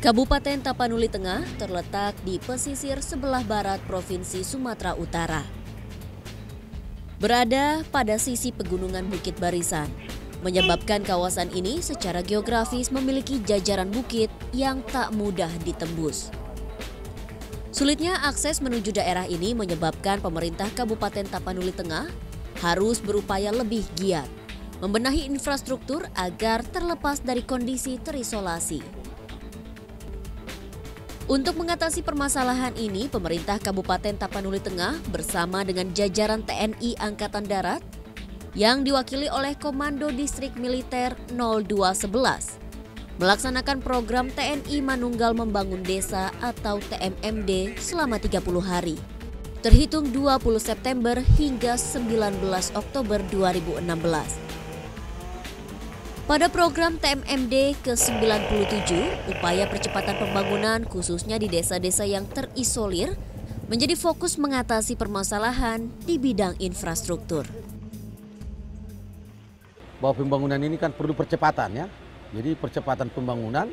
Kabupaten Tapanuli Tengah terletak di pesisir sebelah barat Provinsi Sumatera Utara. Berada pada sisi pegunungan Bukit Barisan, menyebabkan kawasan ini secara geografis memiliki jajaran bukit yang tak mudah ditembus. Sulitnya akses menuju daerah ini menyebabkan pemerintah Kabupaten Tapanuli Tengah harus berupaya lebih giat membenahi infrastruktur agar terlepas dari kondisi terisolasi. Untuk mengatasi permasalahan ini, pemerintah Kabupaten Tapanuli Tengah bersama dengan jajaran TNI Angkatan Darat yang diwakili oleh Komando Distrik Militer 0211 melaksanakan program TNI Manunggal Membangun Desa atau TMMD selama 30 hari, terhitung 20 September hingga 19 Oktober 2016. Pada program TMMD ke-97, upaya percepatan pembangunan khususnya di desa-desa yang terisolir menjadi fokus mengatasi permasalahan di bidang infrastruktur. Bahwa pembangunan ini kan perlu percepatan ya. Jadi percepatan pembangunan,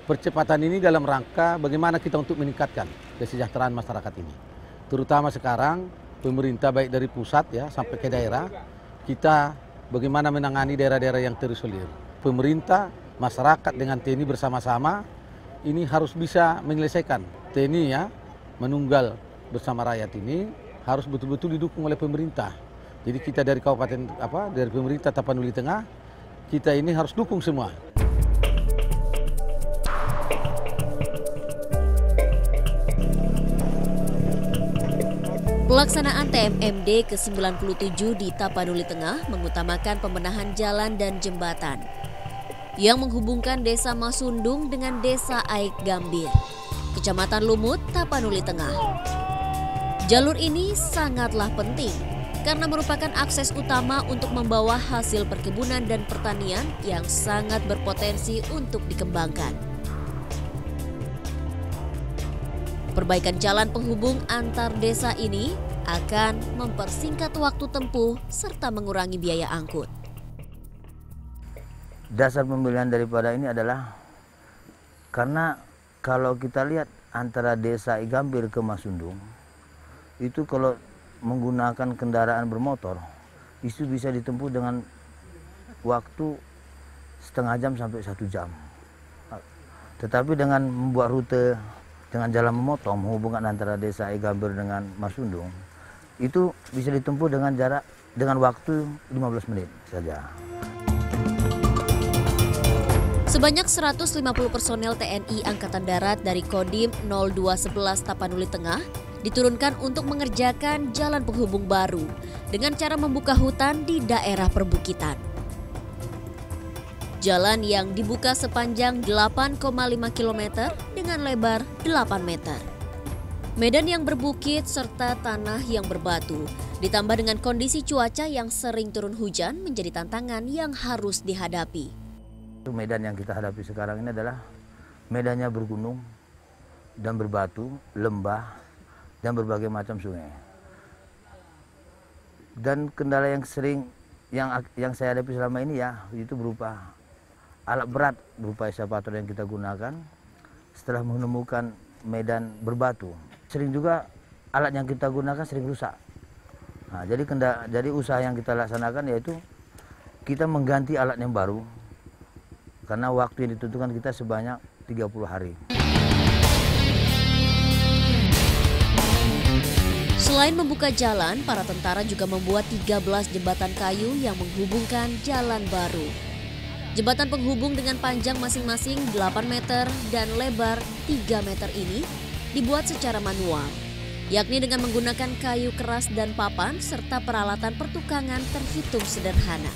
percepatan ini dalam rangka bagaimana kita untuk meningkatkan kesejahteraan masyarakat ini. Terutama sekarang pemerintah baik dari pusat ya sampai ke daerah, kita bagaimana menangani daerah-daerah yang terisolir. Pemerintah, masyarakat dengan TNI bersama-sama ini harus bisa menyelesaikan. TNI ya, menunggal bersama rakyat ini harus betul-betul didukung oleh pemerintah. Jadi kita dari dari pemerintah Tapanuli Tengah, kita ini harus dukung semua. Pelaksanaan TMMD ke-97 di Tapanuli Tengah mengutamakan pembenahan jalan dan jembatan yang menghubungkan Desa Masundung dengan Desa Aik Gambir, Kecamatan Lumut, Tapanuli Tengah. Jalur ini sangatlah penting karena merupakan akses utama untuk membawa hasil perkebunan dan pertanian yang sangat berpotensi untuk dikembangkan. Perbaikan jalan penghubung antar desa ini akan mempersingkat waktu tempuh serta mengurangi biaya angkut. Dasar pemilihan daripada ini adalah karena kalau kita lihat antara desa Igambir ke Masundung, itu kalau menggunakan kendaraan bermotor, itu bisa ditempuh dengan waktu setengah jam sampai 1 jam. Tetapi dengan membuat rute dengan jalan memotong menghubungkan antara desa Igambir dengan Masundung, itu bisa ditempuh dengan waktu 15 menit saja. Sebanyak 150 personel TNI Angkatan Darat dari Kodim 0211 Tapanuli Tengah diturunkan untuk mengerjakan jalan penghubung baru dengan cara membuka hutan di daerah perbukitan. Jalan yang dibuka sepanjang 8,5 km dengan lebar 8 meter. Medan yang berbukit serta tanah yang berbatu, ditambah dengan kondisi cuaca yang sering turun hujan menjadi tantangan yang harus dihadapi. Medan yang kita hadapi sekarang ini adalah medannya bergunung dan berbatu, lembah, dan berbagai macam sungai. Dan kendala yang sering yang saya hadapi selama ini ya, itu berupa alat berat berupa eskavator yang kita gunakan setelah menemukan medan berbatu. Sering juga alat yang kita gunakan sering rusak. Nah, jadi usaha yang kita laksanakan yaitu kita mengganti alat yang baru karena waktu yang ditentukan kita sebanyak 30 hari. Selain membuka jalan, para tentara juga membuat 13 jembatan kayu yang menghubungkan jalan baru. Jembatan penghubung dengan panjang masing-masing 8 meter dan lebar 3 meter ini dibuat secara manual, yakni dengan menggunakan kayu keras dan papan serta peralatan pertukangan terhitung sederhana.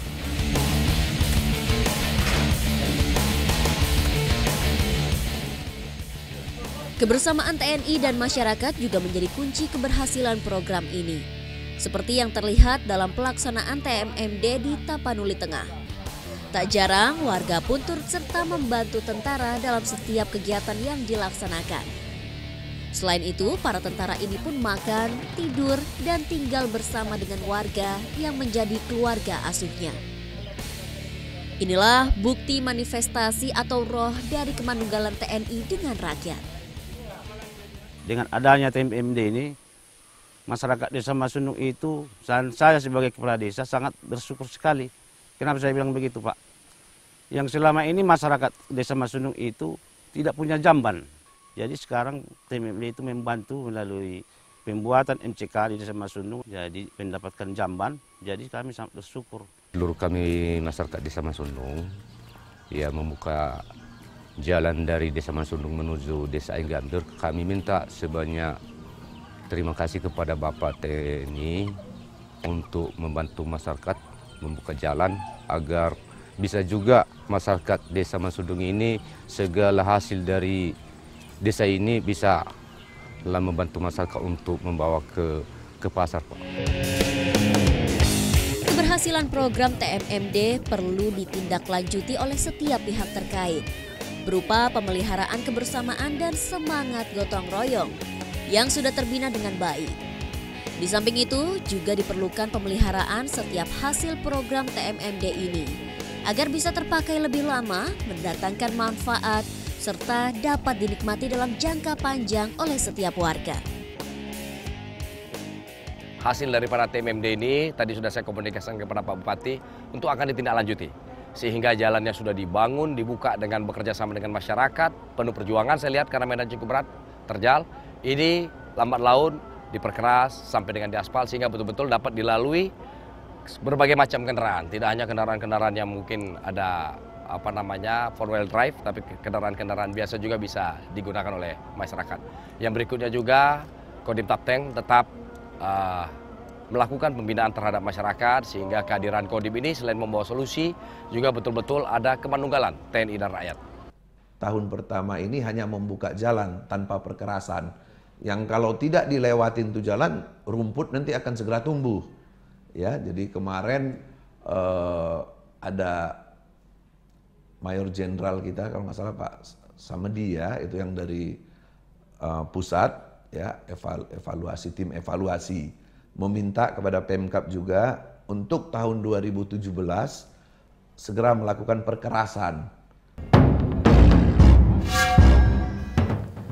Kebersamaan TNI dan masyarakat juga menjadi kunci keberhasilan program ini, seperti yang terlihat dalam pelaksanaan TMMD di Tapanuli Tengah. Tak jarang warga pun turut serta membantu tentara dalam setiap kegiatan yang dilaksanakan. Selain itu, para tentara ini pun makan, tidur, dan tinggal bersama dengan warga yang menjadi keluarga asuhnya. Inilah bukti manifestasi atau roh dari kemanunggalan TNI dengan rakyat. Dengan adanya TMMD ini, masyarakat Desa Masundung itu, dan saya sebagai kepala desa sangat bersyukur sekali. Kenapa saya bilang begitu, Pak? Yang selama ini masyarakat Desa Masundung itu tidak punya jamban. Jadi sekarang TMMD itu membantu melalui pembuatan MCK di Desa Masundung, jadi mendapatkan jamban, jadi kami sangat bersyukur. Seluruh kami masyarakat Desa Masundung ya membuka jalan dari Desa Masundung menuju Desa Aing Gambir. Kami minta sebanyak terima kasih kepada Bapak TNI untuk membantu masyarakat membuka jalan agar bisa juga masyarakat Desa Masundung ini segala hasil dari desa ini bisa membantu masyarakat untuk membawa ke pasar, Pak. Keberhasilan program TMMD perlu ditindaklanjuti oleh setiap pihak terkait, berupa pemeliharaan kebersamaan dan semangat gotong royong yang sudah terbina dengan baik. Di samping itu, juga diperlukan pemeliharaan setiap hasil program TMMD ini agar bisa terpakai lebih lama, mendatangkan manfaat, serta dapat dinikmati dalam jangka panjang oleh setiap warga. Hasil daripada TMMD ini tadi sudah saya komunikasikan kepada Pak Bupati untuk akan ditindaklanjuti. Sehingga jalannya sudah dibangun, dibuka dengan bekerja sama dengan masyarakat, penuh perjuangan saya lihat karena medan cukup berat, terjal. Ini lambat laun diperkeras sampai dengan diaspal sehingga betul-betul dapat dilalui berbagai macam kendaraan. Tidak hanya kendaraan-kendaraan yang mungkin ada four wheel drive, tapi kendaraan-kendaraan biasa juga bisa digunakan oleh masyarakat. Yang berikutnya juga Kodim Tapteng tetap melakukan pembinaan terhadap masyarakat sehingga kehadiran Kodim ini selain membawa solusi juga betul-betul ada kemanunggalan TNI dan rakyat. Tahun pertama ini hanya membuka jalan tanpa perkerasan. Yang kalau tidak dilewatin tuh jalan, rumput nanti akan segera tumbuh. Ya, jadi kemarin ada Mayor Jenderal kita kalau nggak salah Pak Samedi ya, itu yang dari pusat ya, tim evaluasi meminta kepada Pemkab juga untuk tahun 2017 segera melakukan perkerasan.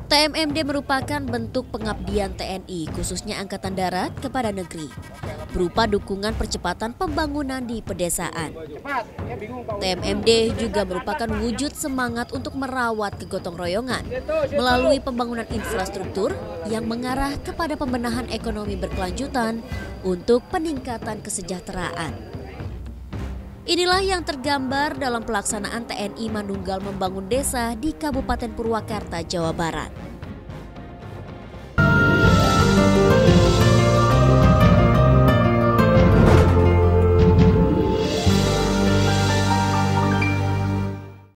TMMD merupakan bentuk pengabdian TNI, khususnya Angkatan Darat, kepada negeri, berupa dukungan percepatan pembangunan di pedesaan. TMMD juga merupakan wujud semangat untuk merawat kegotong royongan melalui pembangunan infrastruktur yang mengarah kepada pembenahan ekonomi berkelanjutan untuk peningkatan kesejahteraan. Inilah yang tergambar dalam pelaksanaan TNI Manunggal membangun desa di Kabupaten Purwakarta, Jawa Barat.